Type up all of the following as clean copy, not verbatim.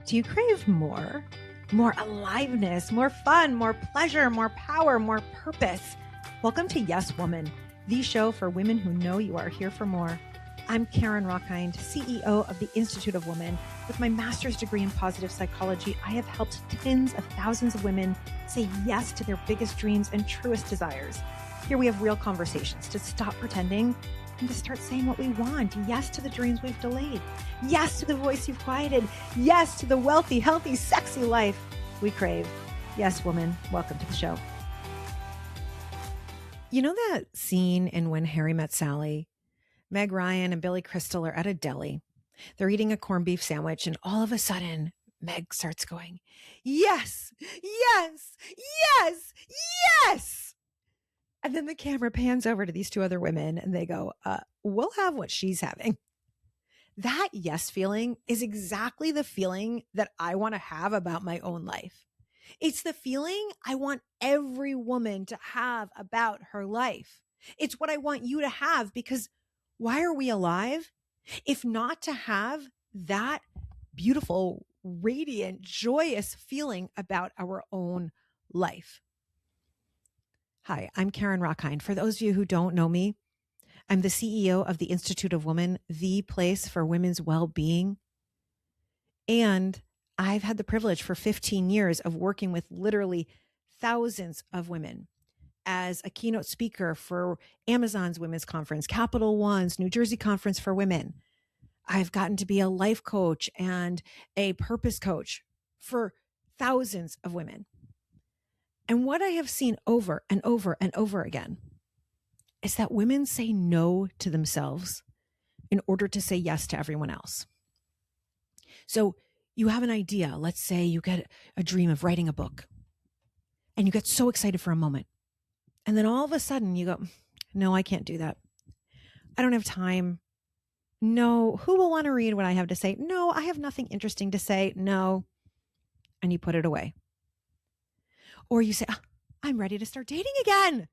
Do you crave more? More aliveness, more fun, more pleasure, more power, more purpose. Welcome to Yes Woman, the show for women who know you are here for more. I'm Carin Rockind, CEO of the Institute of Women. With my master's degree in positive psychology, I have helped tens of thousands of women say yes to their biggest dreams and truest desires. Here we have real conversations to stop pretending and to start saying what we want. Yes to the dreams we've delayed. Yes to the voice you've quieted. Yes to the wealthy, healthy, sexy life we crave. Yes, woman, welcome to the show. You know that scene in When Harry Met Sally? Meg Ryan and Billy Crystal are at a deli. They're eating a corned beef sandwich, and all of a sudden, Meg starts going, yes, yes, yes, yes. And then the camera pans over to these two other women and they go, we'll have what she's having. That yes feeling is exactly the feeling that I want to have about my own life. It's the feeling I want every woman to have about her life. It's what I want you to have, because why are we alive if not to have that beautiful, radiant, joyous feeling about our own life? Hi, I'm Carin Rockind. For those of you who don't know me, I'm the CEO of the Institute of Women, the place for women's well-being. And I've had the privilege for 15 years of working with literally thousands of women as a keynote speaker for Amazon's Women's Conference, Capital One's New Jersey Conference for Women. I've gotten to be a life coach and a purpose coach for thousands of women. And what I have seen over and over and over again is that women say no to themselves in order to say yes to everyone else. So you have an idea. Let's say you get a dream of writing a book and you get so excited for a moment. And then all of a sudden you go, no, I can't do that. I don't have time. No, who will want to read what I have to say? No, I have nothing interesting to say. No. And you put it away. Or you say, I'm ready to start dating again.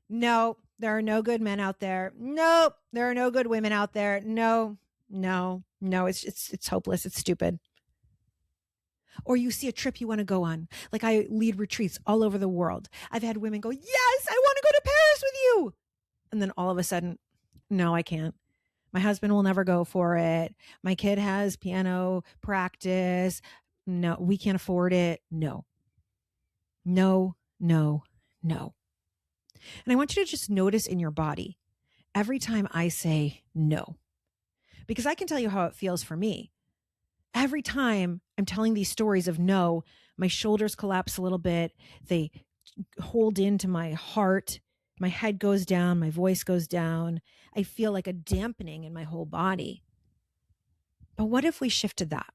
No, there are no good men out there. No, there are no good women out there. No, it's hopeless. It's stupid. Or you see a trip you want to go on. Like, I lead retreats all over the world. I've had women go, yes, I want to go to Paris with you. And then all of a sudden, no, I can't. My husband will never go for it. My kid has piano practice. No, we can't afford it. No. And I want you to just notice in your body every time I say no, because I can tell you how it feels for me. Every time I'm telling these stories of no, my shoulders collapse a little bit. They hold into my heart. My head goes down. My voice goes down. I feel like a dampening in my whole body. But what if we shifted that?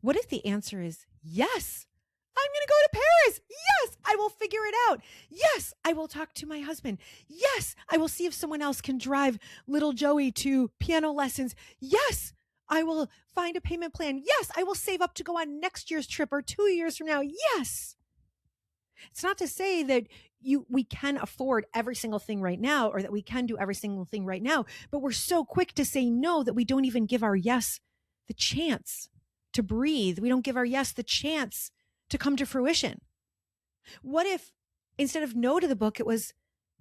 What if the answer is yes? I'm going to go to Paris. Yes, I will figure it out. Yes, I will talk to my husband. Yes, I will see if someone else can drive little Joey to piano lessons. Yes, I will find a payment plan. Yes, I will save up to go on next year's trip or 2 years from now. Yes. It's not to say that we can afford every single thing right now, or that we can do every single thing right now, but we're so quick to say no that we don't even give our yes the chance to breathe. We don't give our yes the chance to come to fruition. What if instead of no to the book, it was,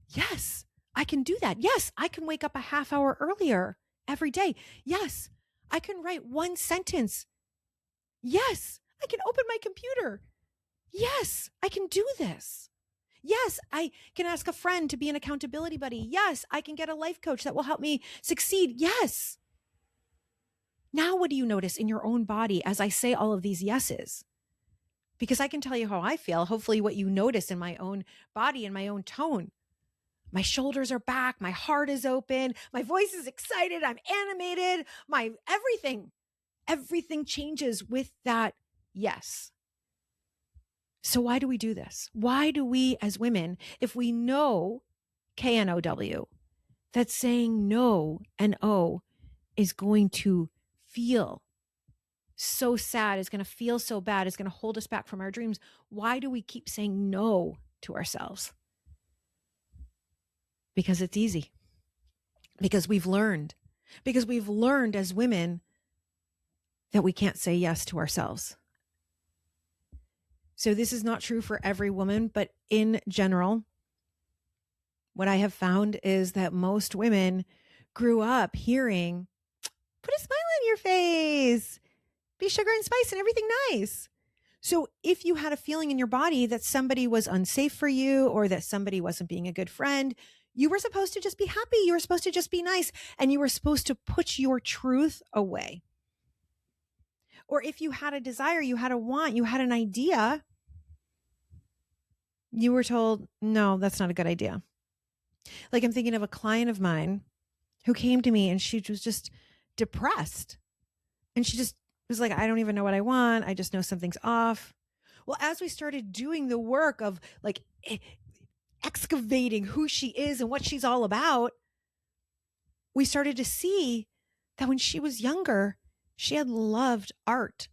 yes, I can do that. Yes, I can wake up a half hour earlier every day. Yes, I can write one sentence. Yes, I can open my computer. Yes, I can do this. Yes, I can ask a friend to be an accountability buddy. Yes, I can get a life coach that will help me succeed. Yes. Now, what do you notice in your own body as I say all of these yeses? Because I can tell you how I feel, hopefully what you notice in my own body and my own tone. My shoulders are back. My heart is open. My voice is excited. I'm animated. My everything changes with that yes. So why do we do this? Why do we as women, if we know KNOW, that saying no and O is going to feel so sad, is going to feel so bad, is going to hold us back from our dreams, why do we keep saying no to ourselves? Because it's easy. Because we've learned as women that we can't say yes to ourselves. So this is not true for every woman, but in general, what I have found is that most women grew up hearing, put a smile on your face, be sugar and spice and everything nice. So if you had a feeling in your body that somebody was unsafe for you or that somebody wasn't being a good friend, you were supposed to just be happy. You were supposed to just be nice, and you were supposed to put your truth away. Or if you had a desire, you had a want, you had an idea, you were told, no, that's not a good idea. Like, I'm thinking of a client of mine who came to me and she was just depressed. And she just was like, I don't even know what I want. I just know something's off. Well, as we started doing the work of like excavating who she is and what she's all about, we started to see that when she was younger, she had loved art.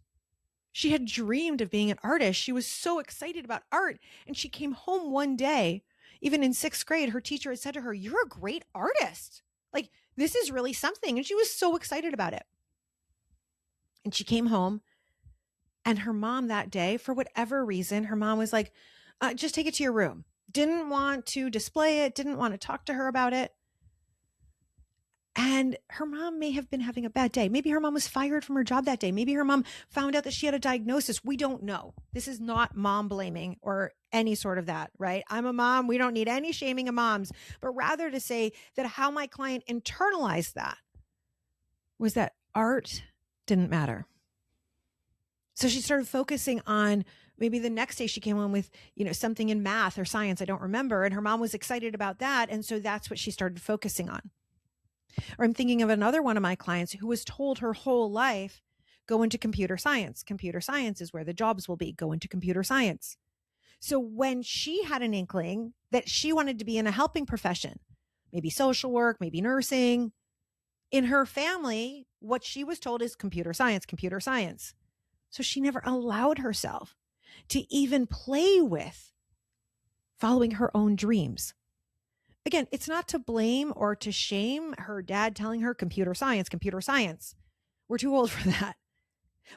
She had dreamed of being an artist. She was so excited about art. And she came home one day, even in 6th grade, her teacher had said to her, you're a great artist. Like, this is really something. And she was so excited about it. And she came home, and her mom that day, for whatever reason, her mom was like, just take it to your room. Didn't want to display it, didn't want to talk to her about it. And her mom may have been having a bad day. Maybe her mom was fired from her job that day. Maybe her mom found out that she had a diagnosis. We don't know. This is not mom blaming or any sort of that, right? I'm a mom. We don't need any shaming of moms, but rather to say that how my client internalized that was that art didn't matter. So she started focusing on, maybe the next day she came home with, something in math or science, I don't remember. And her mom was excited about that. And so that's what she started focusing on. Or I'm thinking of another one of my clients who was told her whole life, go into computer science. Computer science is where the jobs will be. Go into computer science. So when she had an inkling that she wanted to be in a helping profession, maybe social work, maybe nursing, in her family, what she was told is computer science, computer science. So she never allowed herself to even play with following her own dreams. Again, it's not to blame or to shame her dad telling her computer science, computer science. We're too old for that.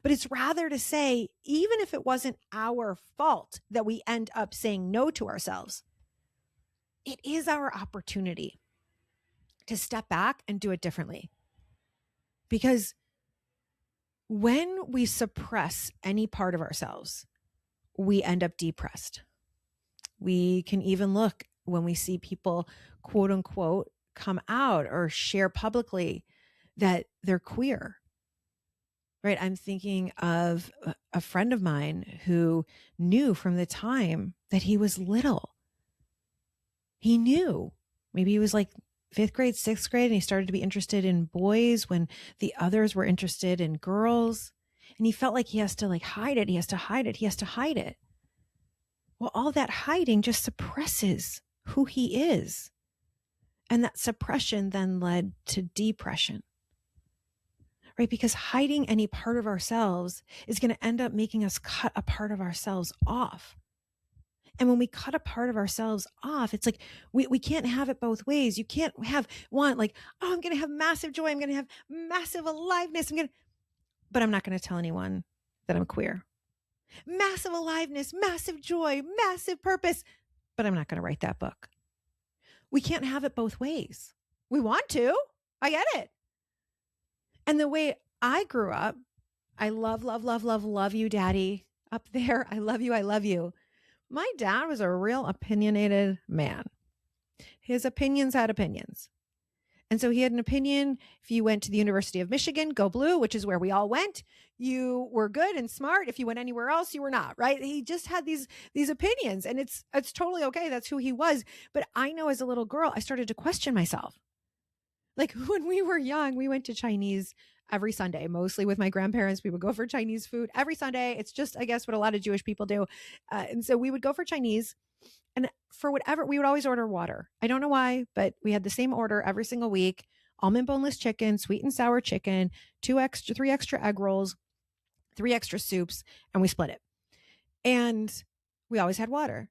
But it's rather to say, even if it wasn't our fault that we end up saying no to ourselves, it is our opportunity to step back and do it differently. Because when we suppress any part of ourselves, we end up depressed. We can even look when we see people, quote unquote, come out or share publicly that they're queer, right? I'm thinking of a friend of mine who knew from the time that he was little. He knew, maybe he was like 5th grade, 6th grade, and he started to be interested in boys when the others were interested in girls. And he felt like he has to hide it. He has to hide it. He has to hide it. Well, all that hiding just suppresses who he is. And that suppression then led to depression, right? Because hiding any part of ourselves is going to end up making us cut a part of ourselves off. And when we cut a part of ourselves off, it's like we can't have it both ways. You can't have one like, oh, I'm going to have massive joy. I'm going to have massive aliveness. But I'm not going to tell anyone that I'm queer. Massive aliveness, massive joy, massive purpose. But I'm not going to write that book. We can't have it both ways. We want to. I get it. And the way I grew up, I love, love, love, love, love you, Daddy. Up there, I love you. I love you. My dad was a real opinionated man. His opinions had opinions. And so he had an opinion. If you went to the University of Michigan, go blue, which is where we all went. You were good and smart. If you went anywhere else, you were not, right? He just had these opinions, and it's totally okay. That's who he was. But I know as a little girl, I started to question myself. Like when we were young, we went to Chinese every Sunday, mostly with my grandparents. We would go for Chinese food every Sunday. It's just, I guess, what a lot of Jewish people do. And so we would go for Chinese. And for whatever, we would always order water. I don't know why, but we had the same order every single week. Almond boneless chicken, sweet and sour chicken, 3 extra egg rolls, 3 extra soups, and we split it. And we always had water.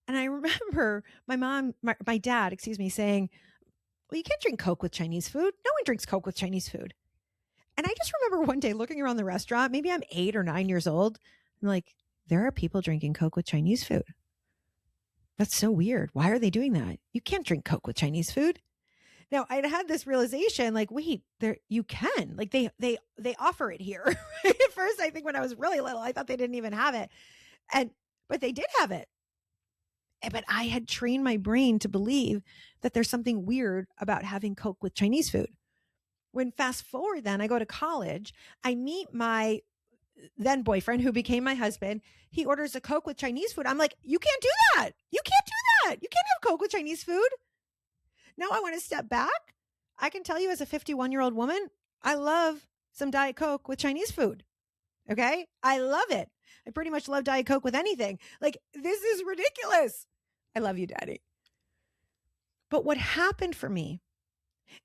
And I remember my dad, saying, well, you can't drink Coke with Chinese food. No one drinks Coke with Chinese food. And I just remember one day looking around the restaurant, maybe I'm 8 or 9 years old. I'm like, there are people drinking Coke with Chinese food. That's so weird. Why are they doing that? You can't drink Coke with Chinese food. Now I'd had this realization, like, wait, there you can. Like they offer it here. At first, I think when I was really little, I thought they didn't even have it. But they did have it. But I had trained my brain to believe that there's something weird about having Coke with Chinese food. When fast forward, then I go to college, I meet my then boyfriend who became my husband. He orders a Coke with Chinese food. I'm like, you can't do that. You can't do that. You can't have Coke with Chinese food. Now I want to step back. I can tell you as a 51-year-old woman, I love some Diet Coke with Chinese food. Okay. I love it. I pretty much love Diet Coke with anything. Like, this is ridiculous. I love you, Daddy. But what happened for me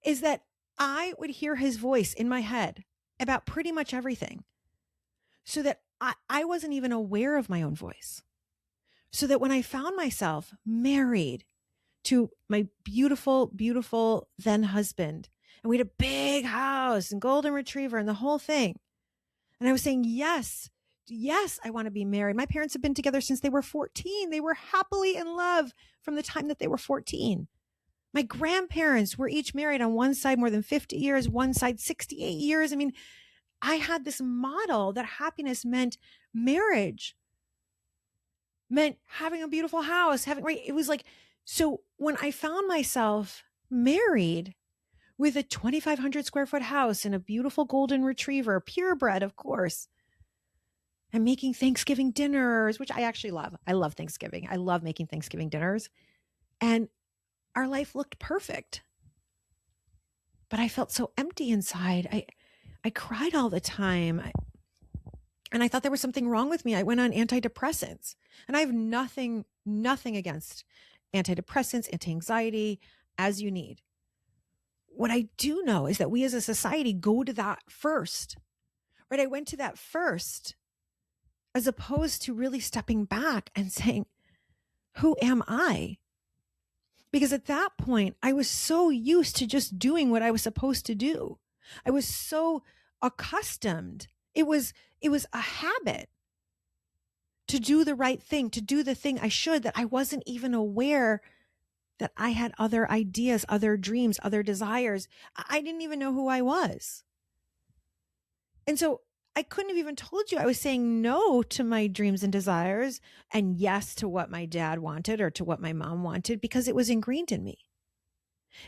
is that I would hear his voice in my head about pretty much everything, so that I wasn't even aware of my own voice. So that when I found myself married to my beautiful, beautiful then husband, and we had a big house and golden retriever and the whole thing, and I was saying, yes, I want to be married. My parents have been together since they were 14. They were happily in love from the time that they were 14. My grandparents were each married on one side more than 50 years, one side 68 years. I mean, I had this model that happiness meant marriage, meant having a beautiful house, right? It was like, so when I found myself married with a 2,500 square foot house and a beautiful golden retriever, purebred, of course, and making Thanksgiving dinners, which I actually love. I love Thanksgiving. I love making Thanksgiving dinners. And our life looked perfect. But I felt so empty inside. I cried all the time. And I thought there was something wrong with me. I went on antidepressants. And I have nothing against antidepressants, anti-anxiety, as you need. What I do know is that we as a society go to that first, right? I went to that first, as opposed to really stepping back and saying, who am I? Because at that point, I was so used to just doing what I was supposed to do. I was so accustomed. It was a habit to do the right thing, to do the thing I should, that I wasn't even aware that I had other ideas, other dreams, other desires. I didn't even know who I was. And so I couldn't have even told you I was saying no to my dreams and desires and yes to what my dad wanted or to what my mom wanted, because it was ingrained in me.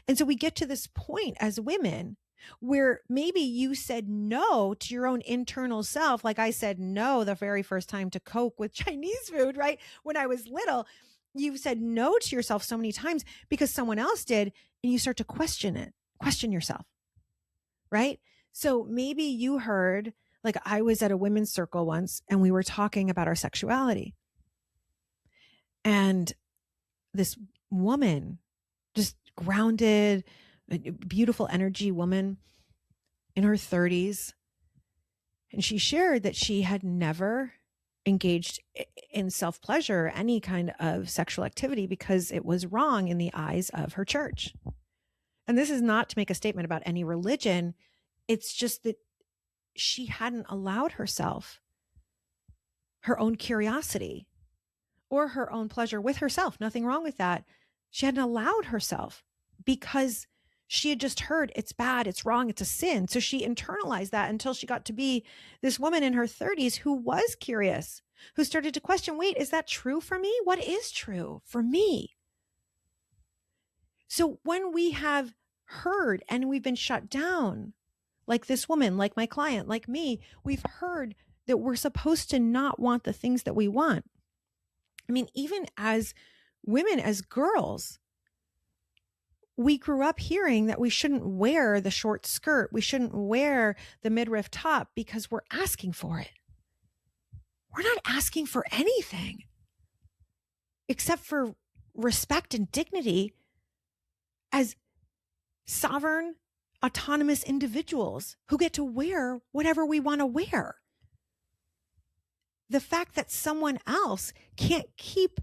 And so we get to this point as women where maybe you said no to your own internal self. Like I said no the very first time to Coke with Chinese food, right? When I was little, you said no to yourself so many times because someone else did, and you start to question yourself, right? So maybe you heard, like, I was at a women's circle once and we were talking about our sexuality. And this woman, just grounded, beautiful energy woman in her 30s. And she shared that she had never engaged in self-pleasure or any kind of sexual activity because it was wrong in the eyes of her church. And this is not to make a statement about any religion. It's just that she hadn't allowed herself her own curiosity or her own pleasure with herself. Nothing wrong with that. She hadn't allowed herself because she had just heard it's bad, it's wrong, it's a sin. So she internalized that until she got to be this woman in her 30s who was curious, who started to question, wait, is that true for me? What is true for me? So when we have heard and we've been shut down, like this woman, like my client, like me, we've heard that we're supposed to not want the things that we want. I mean, even as women, as girls, we grew up hearing that we shouldn't wear the short skirt. We shouldn't wear the midriff top because we're asking for it. We're not asking for anything except for respect and dignity as sovereign, autonomous individuals who get to wear whatever we want to wear. The fact that someone else can't keep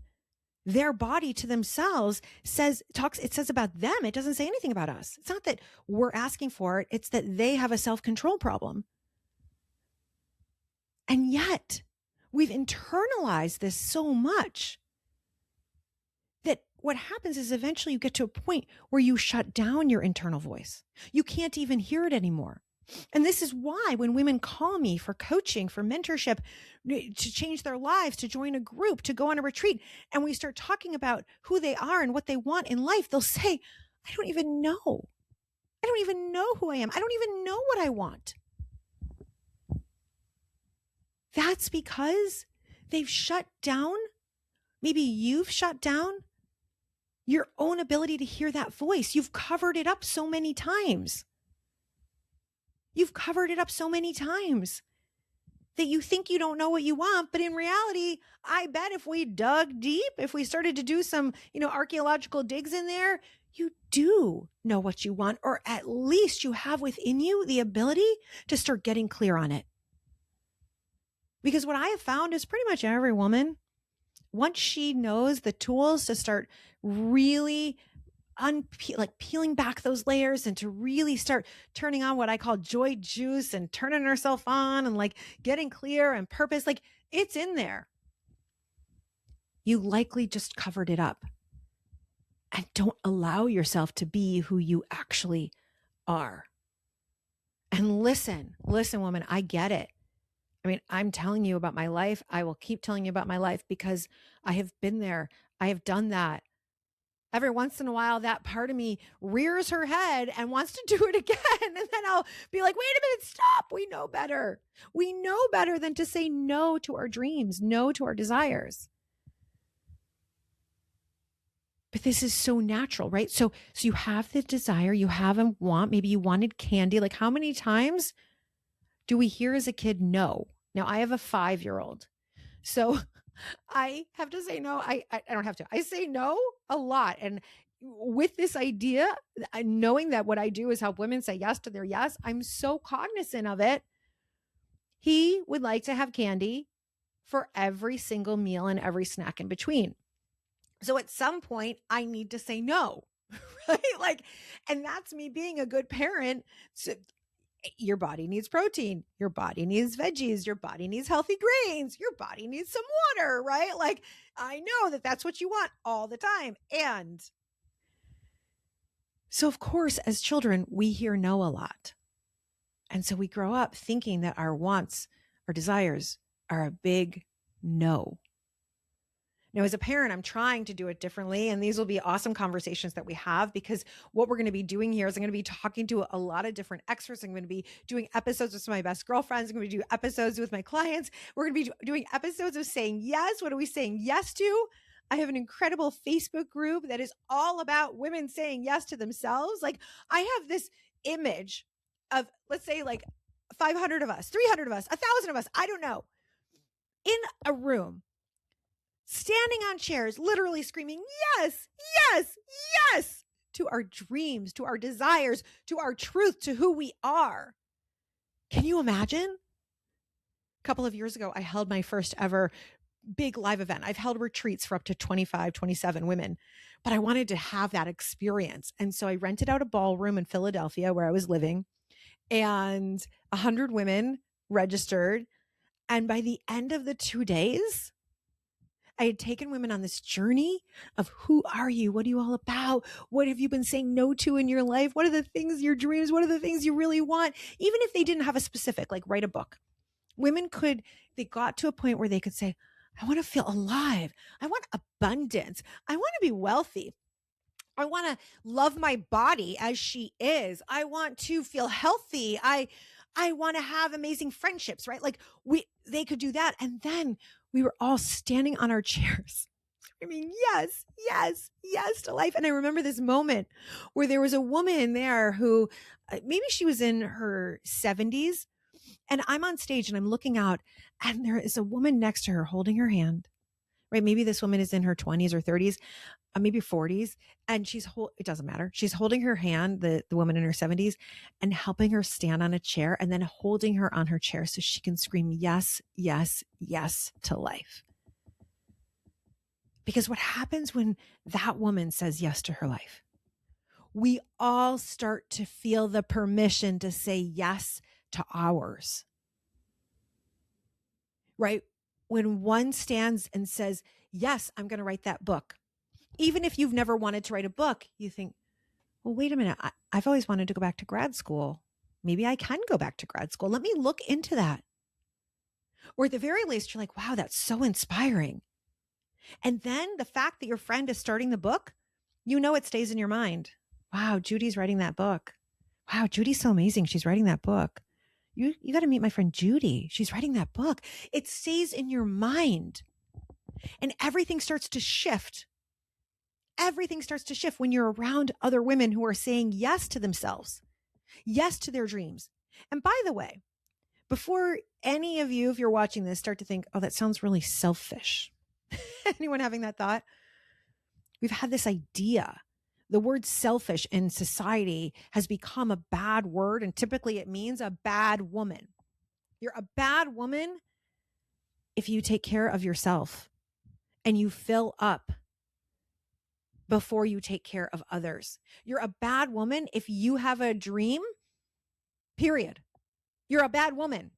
their body to themselves it says about them. It doesn't say anything about us. It's not that we're asking for it. It's that they have a self-control problem. And yet we've internalized this so much that what happens is eventually you get to a point where you shut down your internal voice. You can't even hear it anymore. And this is why when women call me for coaching, for mentorship, to change their lives, to join a group, to go on a retreat, and we start talking about who they are and what they want in life, they'll say, I don't even know. I don't even know who I am. I don't even know what I want. That's because they've shut down. Maybe you've shut down your own ability to hear that voice. You've covered it up so many times. You've covered it up so many times that you think you don't know what you want. But in reality, I bet if we dug deep, if we started to do some, archaeological digs in there, you do know what you want, or at least you have within you the ability to start getting clear on it. Because what I have found is pretty much every woman, once she knows the tools to start really peeling back those layers and to really start turning on what I call joy juice and turning herself on and getting clear and purpose, it's in there. You likely just covered it up and don't allow yourself to be who you actually are. And listen, woman, I get it. I mean, I'm telling you about my life. I will keep telling you about my life because I have been there. I have done that. Every once in a while, that part of me rears her head and wants to do it again. And then I'll be like, wait a minute, stop. We know better. We know better than to say no to our dreams, no to our desires. But this is so natural, right? So you have the desire, you have a want, maybe you wanted candy. How many times do we hear as a kid, no? Now I have a 5-year-old. So I have to say no. I don't have to. I say no a lot. And with this idea, knowing that what I do is help women say yes to their yes, I'm so cognizant of it. He would like to have candy for every single meal and every snack in between. So at some point, I need to say no, right? And that's me being a good parent. So your body needs protein, your body needs veggies, your body needs healthy grains, your body needs some water, right? I know that that's what you want all the time. And so of course, as children, we hear no a lot. And so we grow up thinking that our wants, our desires are a big no. Now, as a parent, I'm trying to do it differently. And these will be awesome conversations that we have, because what we're going to be doing here is I'm going to be talking to a lot of different experts. I'm going to be doing episodes with some of my best girlfriends. I'm going to do episodes with my clients. We're going to be doing episodes of saying yes. What are we saying yes to? I have an incredible Facebook group that is all about women saying yes to themselves. I have this image of, let's say 500 of us, 300 of us, 1,000 of us, I don't know, in a room, standing on chairs, literally screaming, yes, yes, yes, to our dreams, to our desires, to our truth, to who we are. Can you imagine? A couple of years ago, I held my first ever big live event. I've held retreats for up to 25, 27 women, but I wanted to have that experience. And so I rented out a ballroom in Philadelphia where I was living, and 100 women registered. And by the end of the 2 days, I had taken women on this journey of who are you? What are you all about? What have you been saying no to in your life? What are the things, your dreams? What are the things you really want? Even if they didn't have a specific, write a book. They got to a point where they could say, I want to feel alive. I want abundance. I want to be wealthy. I want to love my body as she is. I want to feel healthy. I want to have amazing friendships, right? They could do that. And then we were all standing on our chairs. Yes, yes, yes to life. And I remember this moment where there was a woman there who maybe she was in her 70s. And I'm on stage and I'm looking out, and there is a woman next to her holding her hand, right? Maybe this woman is in her 20s or 30s, maybe 40s. And it doesn't matter. She's holding her hand, the woman in her 70s, and helping her stand on a chair, and then holding her on her chair so she can scream, yes, yes, yes to life. Because what happens when that woman says yes to her life? We all start to feel the permission to say yes to ours. Right? When one stands and says, yes, I'm going to write that book. Even if you've never wanted to write a book, you think, well, wait a minute. I've always wanted to go back to grad school. Maybe I can go back to grad school. Let me look into that. Or at the very least, you're like, wow, that's so inspiring. And then the fact that your friend is starting the book, it stays in your mind. Wow, Judy's writing that book. Wow, Judy's so amazing. She's writing that book. You got to meet my friend Judy. She's writing that book. It stays in your mind. And everything starts to shift. Everything starts to shift when you're around other women who are saying yes to themselves, yes to their dreams. And by the way, before any of you, if you're watching this, start to think, oh, that sounds really selfish. Anyone having that thought? We've had this idea. The word selfish in society has become a bad word, and typically it means a bad woman. You're a bad woman if you take care of yourself and you fill up before you take care of others. You're a bad woman if you have a dream, period. You're a bad woman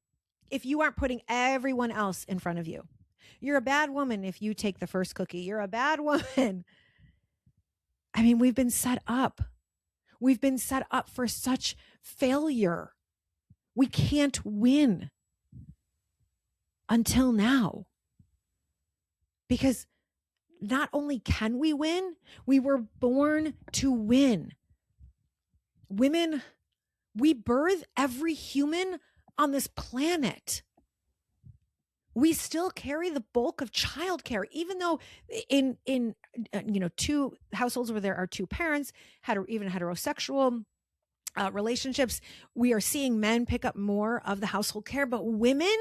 if you aren't putting everyone else in front of you. You're a bad woman if you take the first cookie. You're a bad woman. I mean, we've been set up. We've been set up for such failure. We can't win until now. Because not only can we win, we were born to win. Women, we birth every human on this planet. We still carry the bulk of childcare, even though in two households where there are two parents, even heterosexual relationships, we are seeing men pick up more of the household care, but women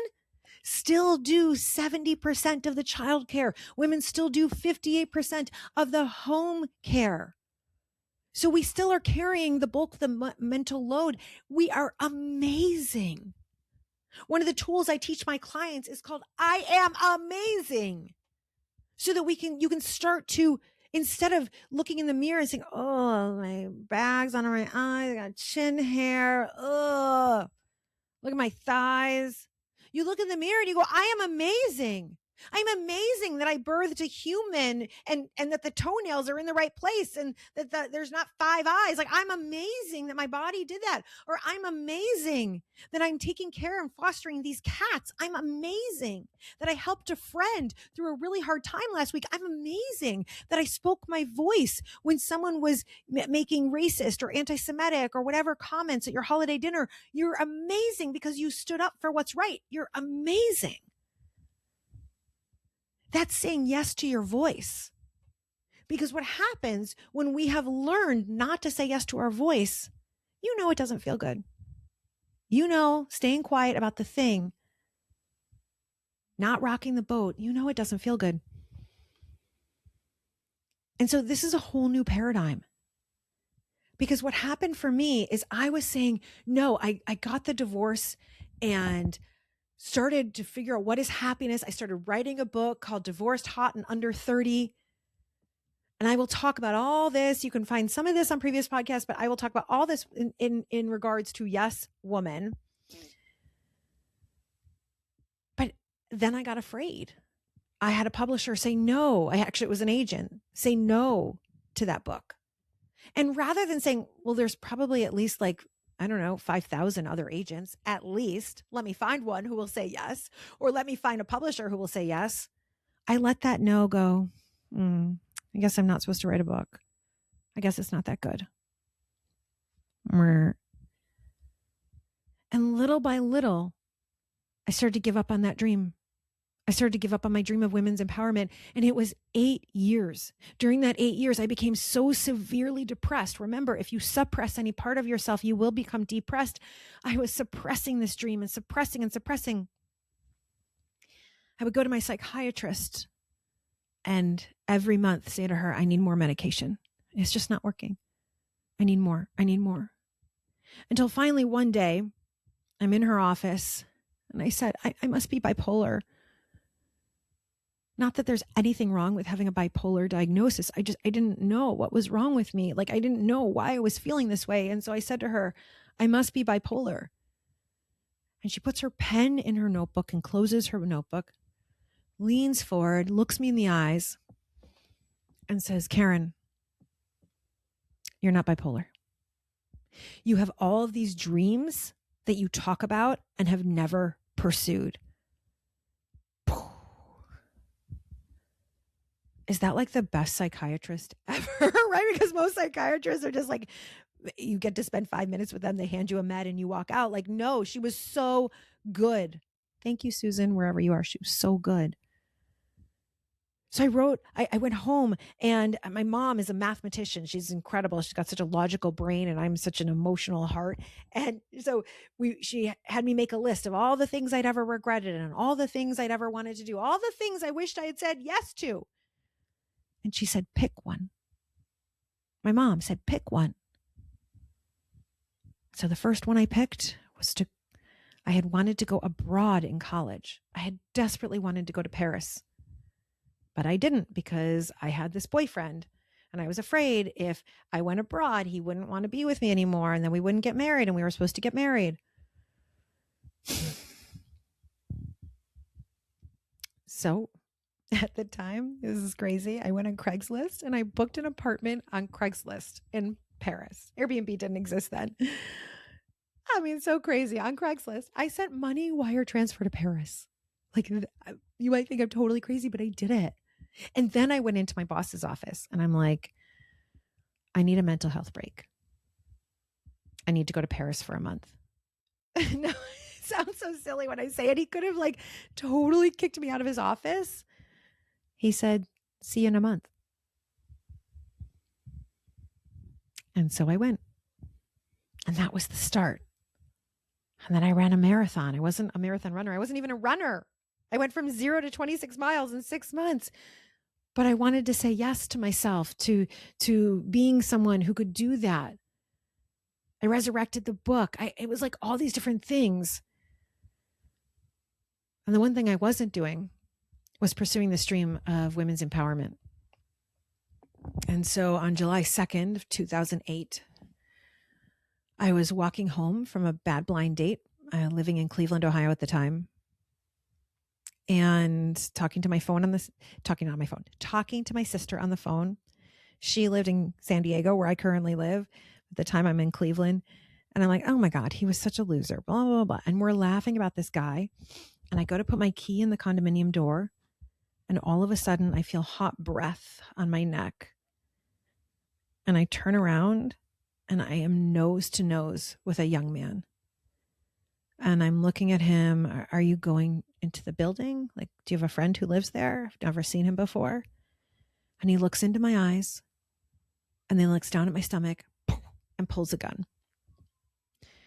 still do 70% of the child care. Women still do 58% of the home care. So we still are carrying the bulk of the mental load. We are amazing. One of the tools I teach my clients is called I Am Amazing. So that you can start to, instead of looking in the mirror and saying, oh, my bags under my eyes, I got chin hair. Ugh. Look at my thighs. You look in the mirror and you go, I am amazing. I'm amazing that I birthed a human and that the toenails are in the right place and that there's not 5 eyes. Like, I'm amazing that my body did that. Or I'm amazing that I'm taking care and fostering these cats. I'm amazing that I helped a friend through a really hard time last week. I'm amazing that I spoke my voice when someone was making racist or anti-Semitic or whatever comments at your holiday dinner. You're amazing because you stood up for what's right. You're amazing. That's saying yes to your voice. Because what happens when we have learned not to say yes to our voice, it doesn't feel good. Staying quiet about the thing, not rocking the boat, it doesn't feel good. And so this is a whole new paradigm. Because what happened for me is I was saying, no, I got the divorce and started to figure out what is happiness. I started writing a book called Divorced Hot and Under 30. And I will talk about all this. You can find some of this on previous podcasts, but I will talk about all this in regards to yes, woman. But then I got afraid. I had a publisher say no. It was an agent say no to that book. And rather than saying, well, there's probably at least 5,000 other agents, at least. Let me find one who will say yes, or let me find a publisher who will say yes. I let that no go. I guess I'm not supposed to write a book. I guess it's not that good. And little by little, I started to give up on that dream. I started to give up on my dream of women's empowerment. And it was 8 years. During that 8 years, I became so severely depressed. Remember, if you suppress any part of yourself, you will become depressed. I was suppressing this dream and suppressing. I would go to my psychiatrist and every month say to her, I need more medication. It's just not working. I need more. Until finally one day, I'm in her office and I said, I must be bipolar. Not that there's anything wrong with having a bipolar diagnosis. I didn't know what was wrong with me. Like, I didn't know why I was feeling this way. And so I said to her, I must be bipolar. And she puts her pen in her notebook and closes her notebook, leans forward, looks me in the eyes, and says, Carin, you're not bipolar. You have all of these dreams that you talk about and have never pursued. Is that like the best psychiatrist ever, right? Because most psychiatrists are just like, you get to spend 5 minutes with them, they hand you a med and you walk out. Like, no, she was so good. Thank you, Susan, wherever you are. She was so good. So I went home, and my mom is a mathematician. She's incredible. She's got such a logical brain, and I'm such an emotional heart. And so she had me make a list of all the things I'd ever regretted and all the things I'd ever wanted to do, all the things I wished I had said yes to. And she said, pick one. My mom said, pick one. So the first one I picked was I had wanted to go abroad in college. I had desperately wanted to go to Paris. But I didn't, because I had this boyfriend, and I was afraid if I went abroad, he wouldn't want to be with me anymore, and then we wouldn't get married, and we were supposed to get married. So at the time, this is crazy, I went on Craigslist and I booked an apartment on Craigslist in Paris. Airbnb didn't exist then. I mean, so crazy. On Craigslist, I sent money wire transfer to Paris. Like, you might think I'm totally crazy, but I did it. And then I went into my boss's office and I'm like, I need a mental health break. I need to go to Paris for a month. No, it sounds so silly when I say it. He could have like totally kicked me out of his office. He said, see you in a month. And so I went. And that was the start. And then I ran a marathon. I wasn't a marathon runner. I wasn't even a runner. I went from 0 to 26 miles in 6 months. But I wanted to say yes to myself, to being someone who could do that. I resurrected the book. It was like all these different things. And the one thing I wasn't doing was pursuing this dream of women's empowerment. And so on July 2nd of 2008, I was walking home from a bad blind date, living in Cleveland, Ohio at the time, and talking to my sister on the phone. She lived in San Diego, where I currently live. At the time, I'm in Cleveland. And I'm like, oh my God, he was such a loser, blah, blah, blah. And we're laughing about this guy. And I go to put my key in the condominium door. And all of a sudden, I feel hot breath on my neck. And I turn around and I am nose to nose with a young man. And I'm looking at him. Are you going into the building? Like, do you have a friend who lives there? I've never seen him before. And he looks into my eyes and then looks down at my stomach and pulls a gun.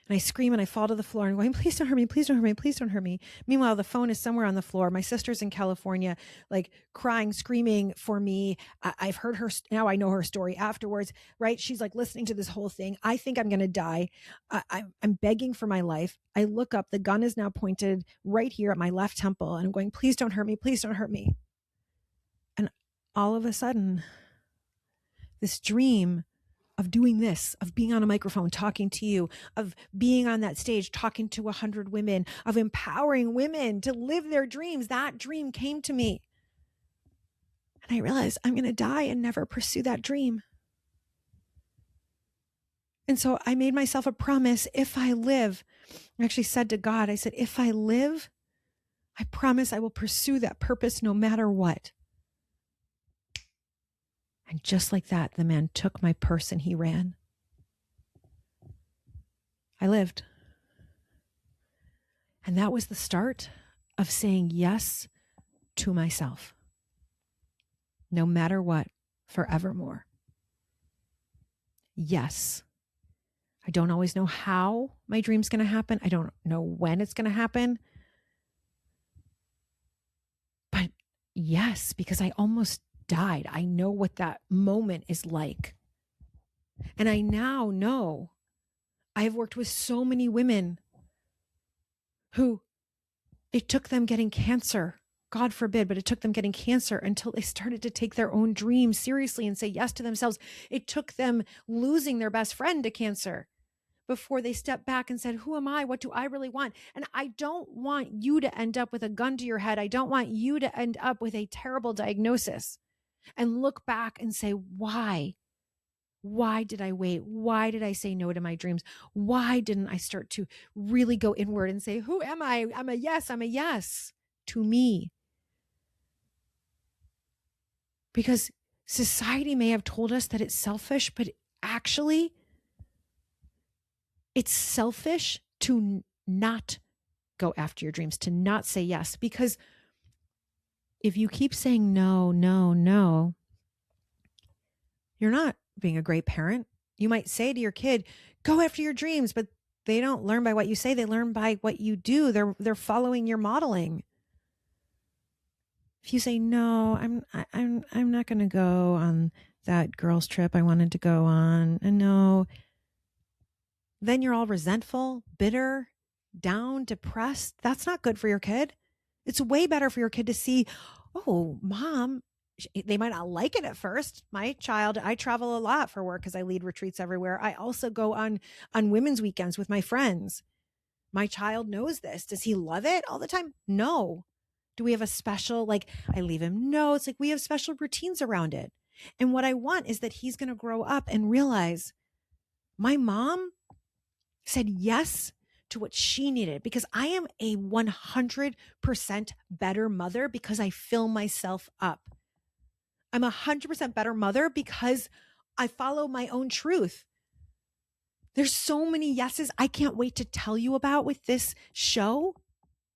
And I scream and I fall to the floor and going, please don't hurt me. Please don't hurt me. Please don't hurt me. Meanwhile, the phone is somewhere on the floor. My sister's in California, like crying, screaming for me. I've heard her. Now I know her story afterwards, right? She's like listening to this whole thing. I think I'm going to die. I'm begging for my life. I look up. The gun is now pointed right here at my left temple. And I'm going, please don't hurt me. Please don't hurt me. And all of a sudden, this dream of doing this, of being on a microphone, talking to you, of being on that stage, talking to 100 women, of empowering women to live their dreams. That dream came to me. And I realized I'm going to die and never pursue that dream. And so I made myself a promise. If I live, I actually said to God, I said, if I live, I promise I will pursue that purpose no matter what. And just like that, the man took my purse and he ran. I lived. And that was the start of saying yes to myself. No matter what, forevermore. Yes. I don't always know how my dream's going to happen. I don't know when it's going to happen. But yes, because I almost died. I know what that moment is like. And I now know I have worked with so many women who it took them getting cancer God forbid, but it took them getting cancer until they started to take their own dreams seriously and say yes to themselves. It took them losing their best friend to cancer before they stepped back and said, who am I? What do I really want? And I don't want you to end up with a gun to your head. I don't want you to end up with a terrible diagnosis and look back and say, why? Why did I wait? Why did I say no to my dreams? Why didn't I start to really go inward and say, who am I? I'm a yes to me. Because society may have told us that it's selfish, but actually it's selfish to not go after your dreams, to not say yes. Because if you keep saying no, you're not being a great parent. You might say to your kid, go after your dreams, but they don't learn by what you say. They learn by what you do. They're following your modeling. If you say, no, I'm not going to go on that girls' trip I wanted to go on, and no, then you're all resentful, bitter, down, depressed. That's not good for your kid. It's way better for your kid to see, oh, mom, they might not like it at first. My child, I travel a lot for work because I lead retreats everywhere. I also go on women's weekends with my friends. My child knows this. Does he love it all the time? No. Do we have a special, like I leave him notes, like we have special routines around it. And what I want is that he's going to grow up and realize my mom said yes to what she needed, because I am a 100% better mother because I fill myself up. I'm 100% better mother because I follow my own truth. There's so many yeses I can't wait to tell you about with this show.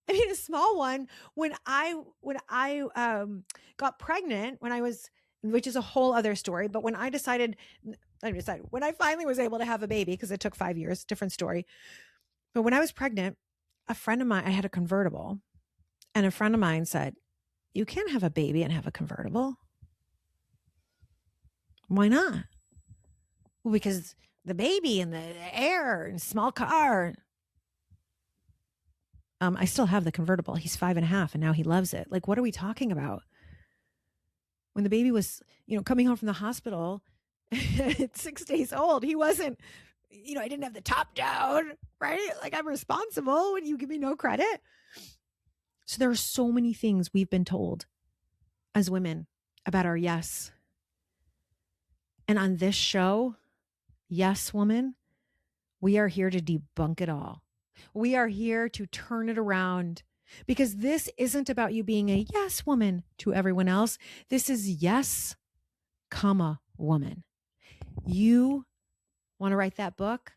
I mean, a small one, when I got pregnant, which is a whole other story, but when I finally was able to have a baby, because it took 5 years, different story. But when I was pregnant, a friend of mine, I had a convertible, and a friend of mine said, you can't have a baby and have a convertible. Why not? Well, because the baby and the air and small car. I still have the convertible. He's 5.5 and now he loves it. Like, what are we talking about? When the baby was, coming home from the hospital at 6 days old, he wasn't, I didn't have the top down, right? Like, I'm responsible when you give me no credit. So there are so many things we've been told as women about our yes. And on this show, Yes Woman, we are here to debunk it all. We are here to turn it around, because this isn't about you being a yes woman to everyone else. This is yes, woman. You want to write that book?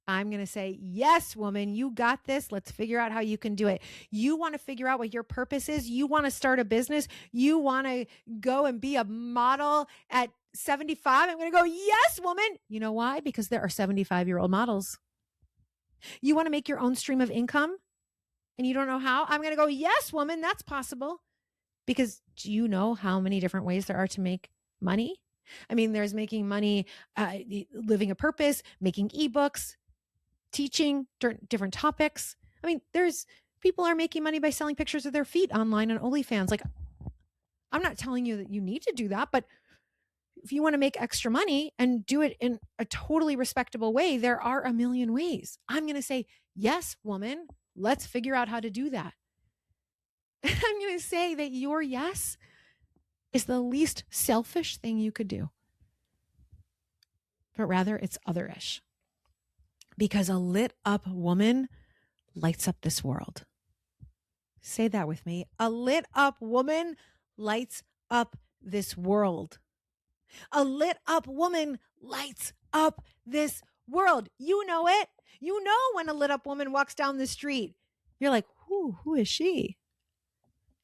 I'm going to say, yes, woman, you got this. Let's figure out how you can do it. You want to figure out what your purpose is. You want to start a business. You want to go and be a model at 75. I'm going to go, yes, woman. You know why? Because there are 75-year-old models. You want to make your own stream of income and you don't know how? I'm going to go, yes, woman, that's possible. Because do you know how many different ways there are to make money? I mean, there's making money, living a purpose, making ebooks, teaching different topics. I mean, people are making money by selling pictures of their feet online on OnlyFans. Like, I'm not telling you that you need to do that, but if you want to make extra money and do it in a totally respectable way, there are a million ways. I'm going to say, yes, woman, let's figure out how to do that. And I'm going to say that your yes is the least selfish thing you could do, but rather it's otherish, because a lit up woman lights up this world. Say that with me. A lit up woman lights up this world. A lit up woman lights up this world. You know it. You know when a lit up woman walks down the street. You're like, who is she?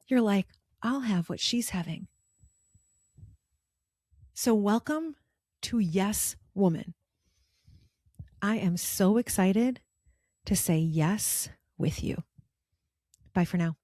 You're like, I'll have what she's having. So welcome to Yes Woman. I am so excited to say yes with you. Bye for now.